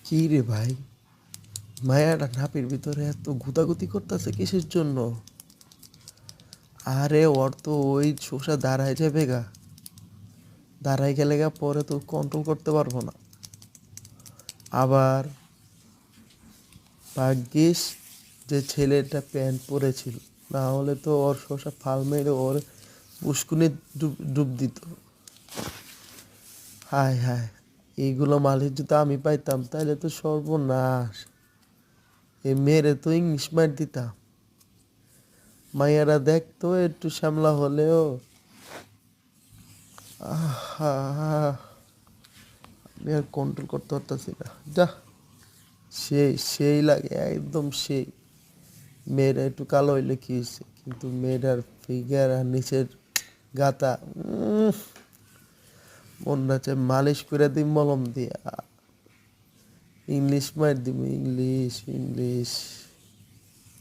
কি রে ভাই, মায়াটা নাপির ভিতরে এত গুতাগুতি করতেছে কিসের জন্য? আরে ওর তো ওই শোষা দাঁড়ায় যাবে গা, দাঁড়ায় গেলে গা পরে তো কন্ট্রোল করতে পারবো না। আবার ভাগ্যিস যে ছেলেটা প্যান্ট পরেছিল, না হলে তো ওর শোষা ফাল মেরে ওর পুষ্কুনি ডুব ডুব দিত। হায় হায়, এইগুলো মালিক যদি আমি পাইতাম তাহলে তো সর্বনাশ। এ মেয়েরে তো ইংলিশ মার দিতাম। মাইয়ারা দেখতো একটু শ্যামলা হলেও। আহা, আমি আর কন্ট্রোল করতে পারতাছি না। যা, সেই সেই লাগে একদম সেই। মেয়েরা একটু কালো হইলে কি হয়েছে, কিন্তু মেয়েটার ফিগার আর নিচের গাতা, মন নাচে মালিশ করে দিই মলম দিয়া। ইংলিশ মার দিব, ইংলিশ ইংলিশ।